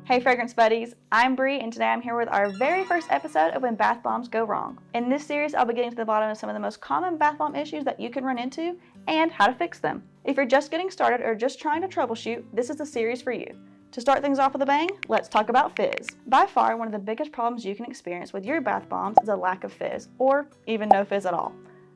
Hey fragrance buddies, I'm Bree and today I'm here with our very first episode of When Bath Bombs Go Wrong. In this series, I'll be getting to the bottom of some of the most common bath bomb issues that you can run into and how to fix them. If you're just getting started or just trying to troubleshoot, this is the series for you. To start things off with a bang, let's talk about fizz. By far, one of the biggest problems you can experience with your bath bombs is a lack of fizz, or even no fizz at all.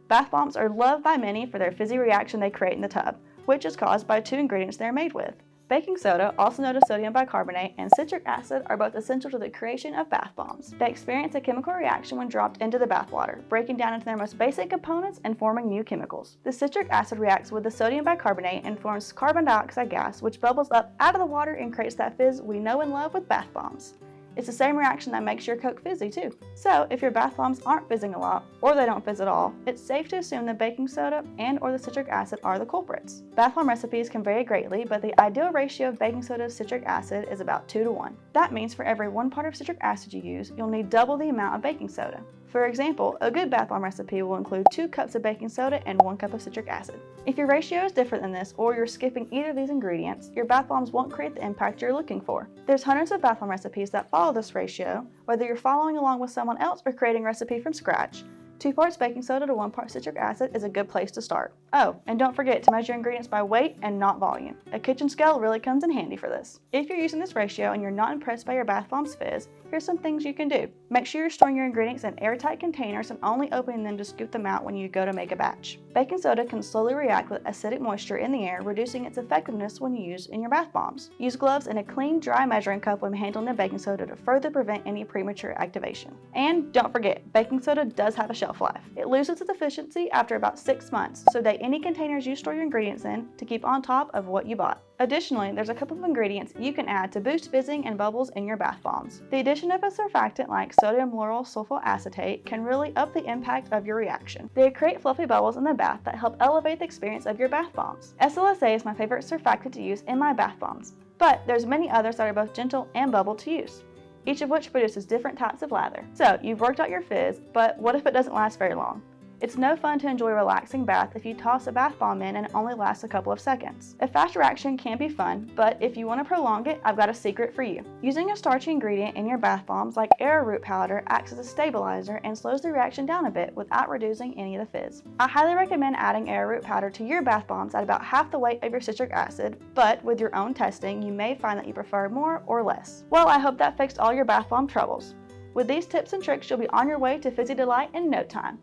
Bath bombs are loved by many for their fizzy reaction they create in the tub, which is caused by two ingredients they're made with. Baking soda, also known as sodium bicarbonate, and citric acid are both essential to the creation of bath bombs. They experience a chemical reaction when dropped into the bath water, breaking down into their most basic components and forming new chemicals. The citric acid reacts with the sodium bicarbonate and forms carbon dioxide gas, which bubbles up out of the water and creates that fizz we know and love with bath bombs. It's the same reaction that makes your Coke fizzy too. So if your bath bombs aren't fizzing a lot, or they don't fizz at all, it's safe to assume the baking soda and or the citric acid are the culprits. Bath bomb recipes can vary greatly, but the ideal ratio of baking soda to citric acid is about 2 to 1. That means for every 1 part of citric acid you use, you'll need double the amount of baking soda. For example, a good bath bomb recipe will include 2 cups of baking soda and 1 cup of citric acid. If your ratio is different than this, or you're skipping either of these ingredients, your bath bombs won't create the impact you're looking for. There's hundreds of bath bomb recipes that follow this ratio, whether you're following along with someone else or creating a recipe from scratch. 2 parts baking soda to 1 part citric acid is a good place to start. Oh, and don't forget to measure ingredients by weight and not volume. A kitchen scale really comes in handy for this. If you're using this ratio and you're not impressed by your bath bomb's fizz, here's some things you can do. Make sure you're storing your ingredients in airtight containers and only opening them to scoop them out when you go to make a batch. Baking soda can slowly react with acidic moisture in the air, reducing its effectiveness when used in your bath bombs. Use gloves and a clean, dry measuring cup when handling the baking soda to further prevent any premature activation. And don't forget, baking soda does have a shelf life. It loses its efficiency after about 6 months, so date any containers you store your ingredients in to keep on top of what you bought. Additionally, there's a couple of ingredients you can add to boost fizzing and bubbles in your bath bombs. The addition of a surfactant like sodium lauryl sulfoacetate can really up the impact of your reaction. They create fluffy bubbles in the bath that help elevate the experience of your bath bombs. SLSA is my favorite surfactant to use in my bath bombs, but there's many others that are both gentle and bubble to use, each of which produces different types of lather. So you've worked out your fizz, but what if it doesn't last very long? It's no fun to enjoy a relaxing bath if you toss a bath bomb in and it only lasts a couple of seconds. A fast reaction can be fun, but if you want to prolong it, I've got a secret for you. Using a starchy ingredient in your bath bombs like Arrowroot Powder acts as a stabilizer and slows the reaction down a bit without reducing any of the fizz. I highly recommend adding Arrowroot Powder to your bath bombs at about half the weight of your citric acid, but with your own testing, you may find that you prefer more or less. Well, I hope that fixed all your bath bomb troubles. With these tips and tricks, you'll be on your way to fizzy delight in no time.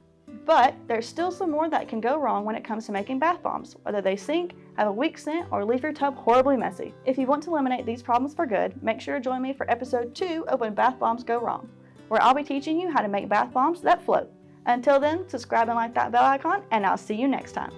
But there's still some more that can go wrong when it comes to making bath bombs, whether they sink, have a weak scent, or leave your tub horribly messy. If you want to eliminate these problems for good, make sure to join me for episode 2 of When Bath Bombs Go Wrong, where I'll be teaching you how to make bath bombs that float. Until then, subscribe and like that bell icon, and I'll see you next time.